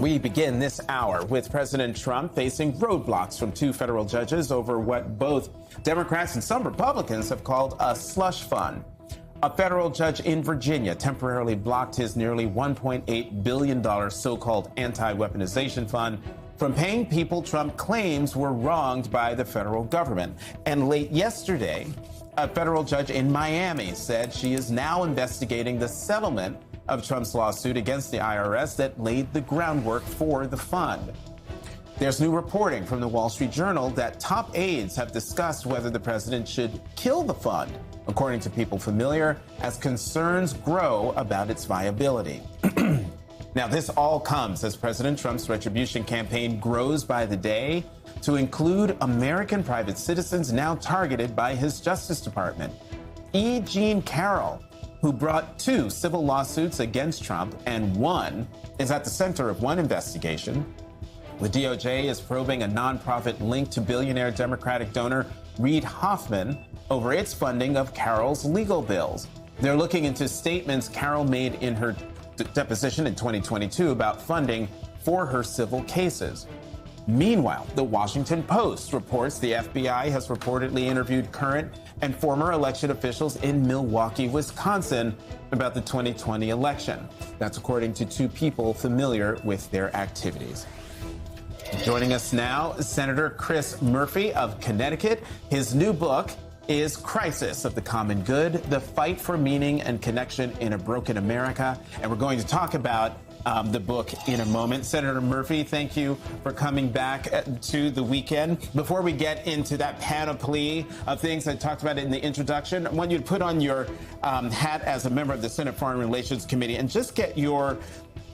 We begin this hour with President Trump facing roadblocks from two federal judges over what both Democrats and some Republicans have called a slush fund. A federal judge in Virginia temporarily blocked his nearly $1.8 billion so-called anti-weaponization fund from paying people Trump claims were wronged by the federal government. And late yesterday, a federal judge in Miami said she is now investigating the settlement of Trump's lawsuit against the IRS that laid the groundwork for the fund. There's new reporting from the Wall Street Journal that top aides have discussed whether the president should kill the fund, according to people familiar, as concerns grow about its viability. Now, this all comes as President Trump's retribution campaign grows by the day to include American private citizens now targeted by his Justice Department. E. Jean Carroll, who brought two civil lawsuits against Trump, and one is at the center of one investigation. The DOJ is probing a nonprofit linked to billionaire Democratic donor Reid Hoffman over its funding of Carroll's legal bills. They're looking into statements Carroll made in her deposition in 2022 about funding for her civil cases. Meanwhile, the Washington Post reports the FBI has reportedly interviewed current and former election officials in Milwaukee, Wisconsin, about the 2020 election. That's according to two people familiar with their activities. Joining us now, Senator Chris Murphy of Connecticut. His new book is Crisis of the Common Good, The Fight for Meaning and Connection in a Broken America. And we're going to talk about the book in a moment. Senator Murphy, thank you for coming back to the weekend. Before we get into that panoply of things I talked about in the introduction, I want you to put on your hat as a member of the Senate Foreign Relations Committee and just get your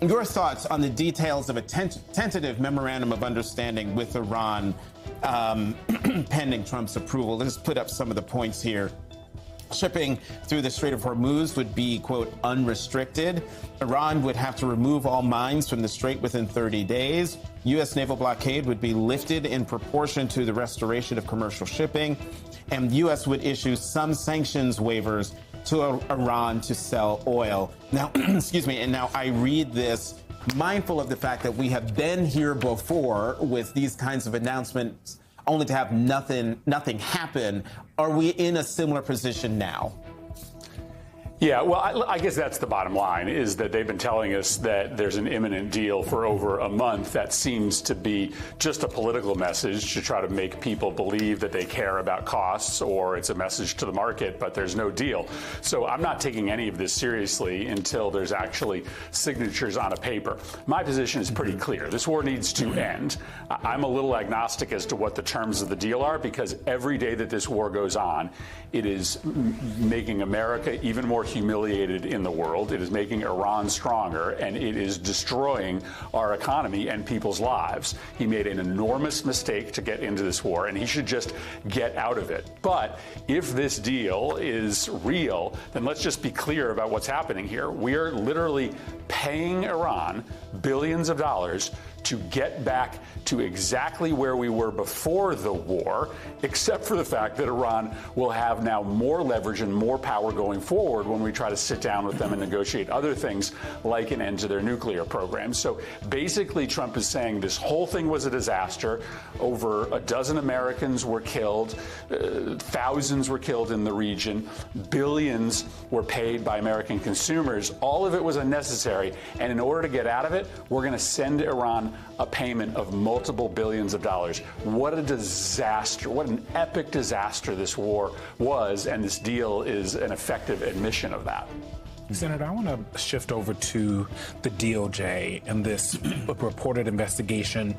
thoughts on the details of a tentative memorandum of understanding with Iran pending Trump's approval. Let's put up some of the points here. Shipping through the Strait of Hormuz would be, quote, unrestricted. Iran would have to remove all mines from the strait within 30 days. U.S. naval blockade would be lifted in proportion to the restoration of commercial shipping. And the U.S. would issue some sanctions waivers to Iran to sell oil. Now, excuse me, and now I read this mindful of the fact that we have been here before with these kinds of announcements only to have nothing happen. Are we in a similar position now? Yeah, well, I guess that's the bottom line, is that they've been telling us that there's an imminent deal for over a month. That seems to be just a political message to try to make people believe that they care about costs, or it's a message to the market, but there's no deal. So I'm not taking any of this seriously until there's actually signatures on a paper. My position is pretty clear. This war needs to end. I'm a little agnostic as to what the terms of the deal are, because every day that this war goes on, it is making America even more humiliated in the world. It is making Iran stronger, and it is destroying our economy and people's lives. He made an enormous mistake to get into this war, and he should just get out of it. But if this deal is real, then let's just be clear about what's happening here. We are literally paying Iran billions of dollars to get back to exactly where we were before the war, except for the fact that Iran will have now more leverage and more power going forward when we try to sit down with them and negotiate other things like an end to their nuclear program. So basically, Trump is saying this whole thing was a disaster. Over a dozen Americans were killed. Thousands were killed in the region. Billions were paid by American consumers. All of it was unnecessary. And in order to get out of it, we're going to send Iran a payment of multiple billions of dollars. What a disaster. What an epic disaster this war was. And this deal is an effective admission of that. Senator, I want to shift over to the DOJ and this reported investigation.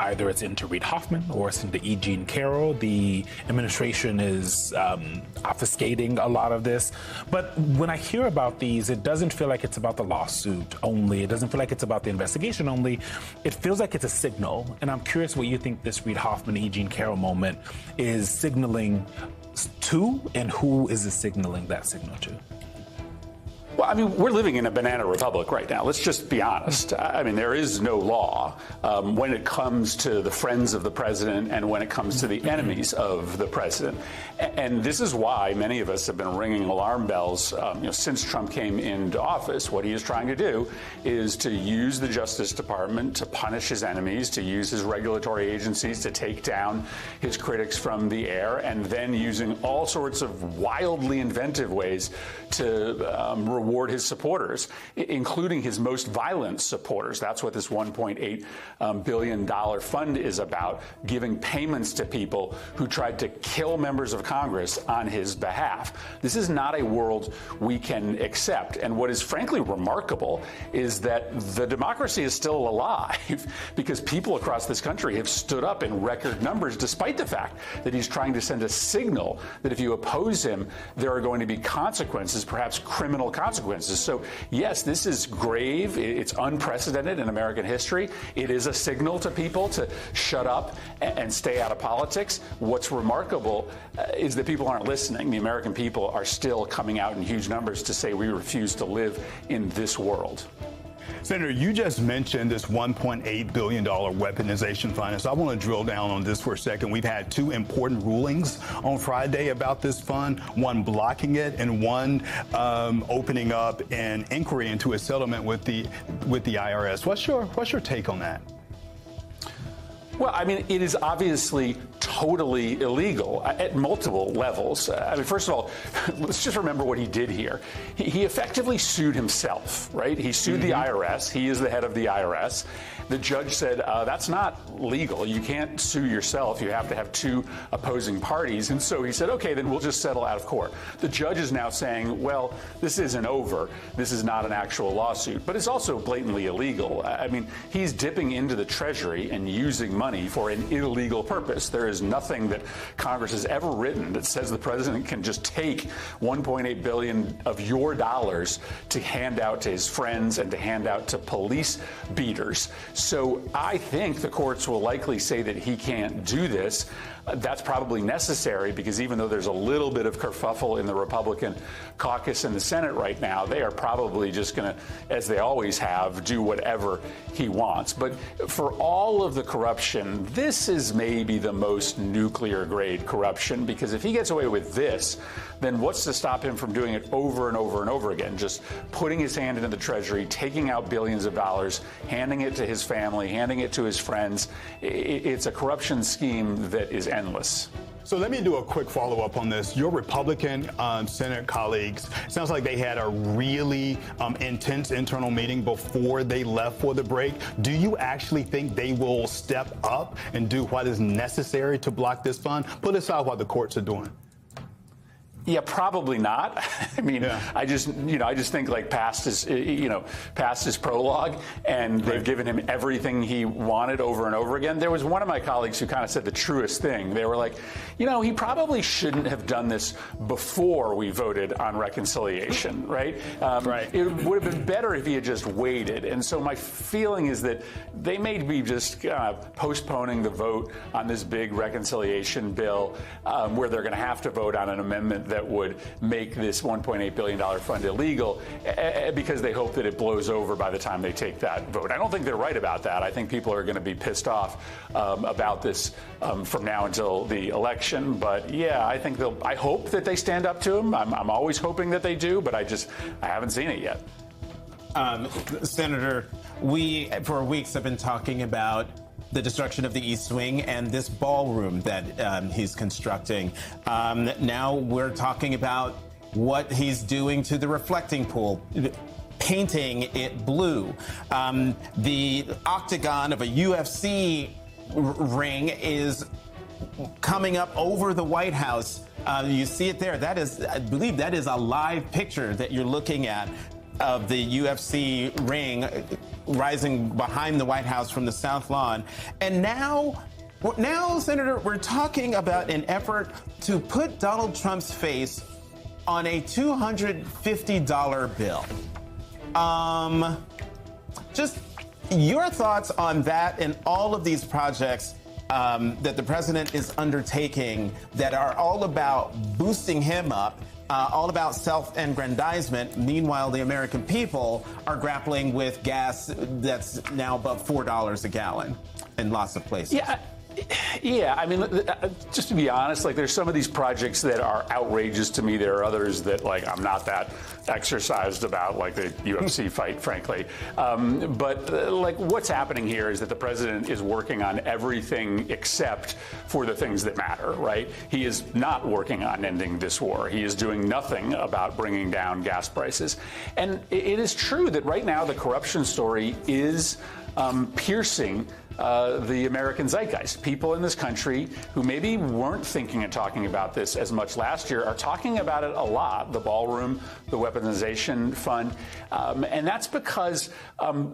Either it's into Reid Hoffman or it's into E. Jean Carroll. The administration is obfuscating a lot of this. But when I hear about these, it doesn't feel like it's about the lawsuit only. It doesn't feel like it's about the investigation only. It feels like it's a signal. And I'm curious what you think this Reid Hoffman, E. Jean Carroll moment is signaling to, and who is it signaling that signal to? Well, I mean, we're living in a banana republic right now. Let's just be honest. I mean, there is no law when it comes to the friends of the president and when it comes to the enemies of the president. And this is why many of us have been ringing alarm bells since Trump came into office. What he is trying to do is to use the Justice Department to punish his enemies, to use his regulatory agencies to take down his critics from the air, and then using all sorts of wildly inventive ways to reward his supporters, including his most violent supporters. That's what this $1.8 billion fund is about, giving payments to people who tried to kill members of Congress on his behalf. This is not a world we can accept. And what is frankly remarkable is that the democracy is still alive because people across this country have stood up in record numbers, despite the fact that he's trying to send a signal that if you oppose him, there are going to be consequences, perhaps criminal consequences. So, yes, this is grave. It's unprecedented in American history. It is a signal to people to shut up and stay out of politics. What's remarkable is that people aren't listening. The American people are still coming out in huge numbers to say we refuse to live in this world. Senator, you just mentioned this $1.8 billion weaponization fund, and so I want to drill down on this for a second. We've had two important rulings on Friday about this fund, one blocking it and one opening up an inquiry into a settlement with the IRS. What's your take on that? Well, I mean, it is obviously totally illegal at multiple levels. I mean, first of all, let's just remember what he did here. He effectively sued himself, right? He sued the IRS. He is the head of the IRS. The judge said, that's not legal. You can't sue yourself. You have to have two opposing parties. And so he said, okay, then we'll just settle out of court. The judge is now saying, well, this isn't over. This is not an actual lawsuit. But it's also blatantly illegal. I mean, he's dipping into the Treasury and using money for an illegal purpose. There is nothing that Congress has ever written that says the president can just take $1.8 billion of your dollars to hand out to his friends and to hand out to police beaters. So I think the courts will likely say that he can't do this. That's probably necessary because even though there's a little bit of kerfuffle in the Republican caucus in the Senate right now, they are probably just going to, as they always have, do whatever he wants. But for all of the corruption, this is maybe the most nuclear-grade corruption, because if he gets away with this, then what's to stop him from doing it over and over and over again, just putting his hand into the Treasury, taking out billions of dollars, handing it to his family, handing it to his friends. It's a corruption scheme that is endless. So let me do a quick follow-up on this. Your Republican Senate colleagues, sounds like they had a really intense internal meeting before they left for the break. Do you actually think they will step up and do what is necessary to block this fund? Put aside what the courts are doing. Yeah, probably not. I mean, yeah. I just think like past his prologue, and they've given him everything he wanted over and over again. There was one of my colleagues who kind of said the truest thing. They were like, he probably shouldn't have done this before we voted on reconciliation, right? It would have been better if he had just waited. And so my feeling is that they may be just postponing the vote on this big reconciliation bill, where they're going to have to vote on an amendment that would make this $1.8 billion fund illegal, because they hope that it blows over by the time they take that vote. I don't think they're right about that. I think people are going to be pissed off about this from now until the election. But yeah, I hope that they stand up to him. I'm always hoping that they do, but I haven't seen it yet. Senator, we for weeks have been talking about the destruction of the East Wing and this ballroom that he's constructing. Now we're talking about what he's doing to the reflecting pool, painting it blue. The octagon of a UFC ring is coming up over the White House. You see it there. That is, I believe that is a live picture that you're looking at of the UFC ring rising behind the White House from the South Lawn. And now, Senator, we're talking about an effort to put Donald Trump's face on a $250 bill. Just your thoughts on that and all of these projects that the president is undertaking that are all about boosting him up all about self-aggrandizement. Meanwhile, the American people are grappling with gas that's now above $4 a gallon in lots of places. Yeah, I mean, just to be honest, like there's some of these projects that are outrageous to me. There are others that like I'm not that exercised about, like the UFC fight, frankly. But like what's happening here is that the president is working on everything except for the things that matter, right? He is not working on ending this war. He is doing nothing about bringing down gas prices. And it is true that right now the corruption story is piercing the American zeitgeist. People in this country who maybe weren't thinking and talking about this as much last year are talking about it a lot. The ballroom, the weaponization fund. And that's because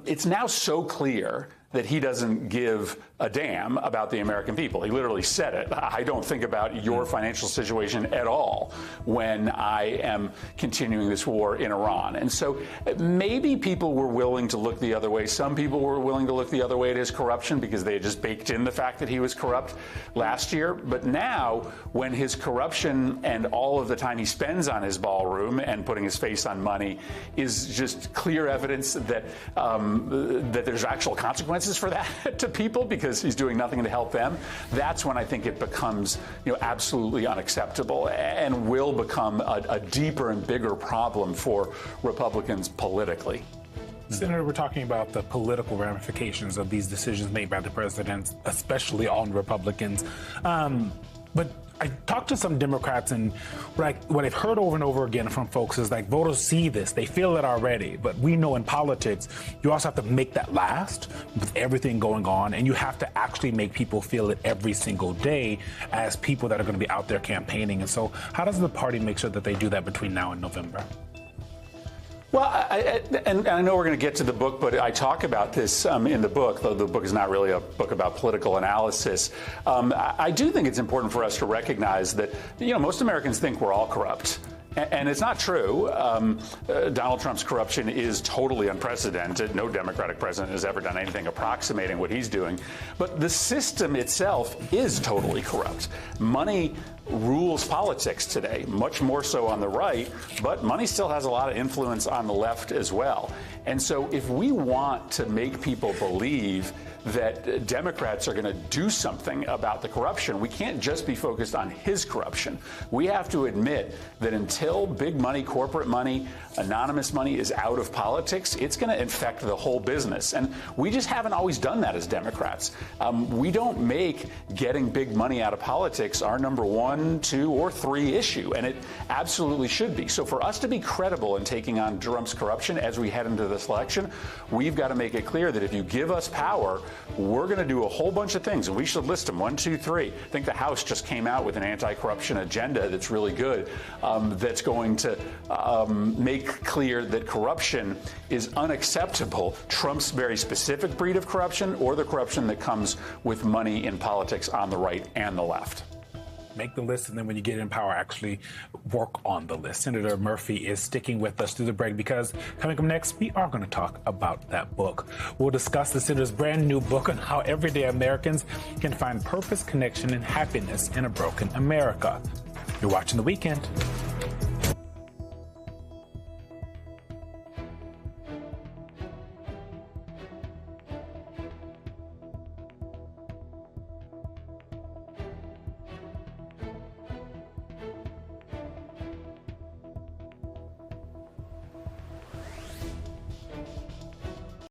it's now so clear that he doesn't give a damn about the American people. He literally said it. I don't think about your financial situation at all when I am continuing this war in Iran. And so maybe people were willing to look the other way. Some people were willing to look the other way at his corruption because they had just baked in the fact that he was corrupt last year. But now, when his corruption and all of the time he spends on his ballroom and putting his face on money is just clear evidence that that there's actual consequences for that to people because he's doing nothing to help them, that's when I think it becomes, absolutely unacceptable and will become a deeper and bigger problem for Republicans politically. Senator, we're talking about the political ramifications of these decisions made by the president, especially on Republicans. But I talked to some Democrats, and what I've heard over and over again from folks is like voters see this, they feel it already. But we know in politics, you also have to make that last with everything going on, and you have to actually make people feel it every single day as people that are going to be out there campaigning. And so, how does the party make sure that they do that between now and November? Well, and I know we're going to get to the book, but I talk about this in the book, though the book is not really a book about political analysis. I do think it's important for us to recognize that, most Americans think we're all corrupt. And it's not true. Donald Trump's corruption is totally unprecedented. No Democratic president has ever done anything approximating what he's doing. But the system itself is totally corrupt. Money rules politics today, much more so on the right, but money still has a lot of influence on the left as well. And so if we want to make people believe that Democrats are going to do something about the corruption, we can't just be focused on his corruption. We have to admit that until big money, corporate money, anonymous money is out of politics, it's going to infect the whole business. And we just haven't always done that as Democrats. We don't make getting big money out of politics our number 1, 2, or 3 issue, and it absolutely should be. So for us to be credible in taking on Trump's corruption as we head into this election, we've got to make it clear that if you give us power, we're going to do a whole bunch of things, and we should list them 1, 2, 3. I think the House just came out with an anti-corruption agenda that's really good, that's going to make clear that corruption is unacceptable. Trump's very specific breed of corruption, or the corruption that comes with money in politics on the right and the left. Make the list, and then when you get in power, actually work on the list. Senator Murphy is sticking with us through the break because coming up next, we are going to talk about that book. We'll discuss the senator's brand new book on how everyday Americans can find purpose, connection, and happiness in a broken America. You're watching The Weekend.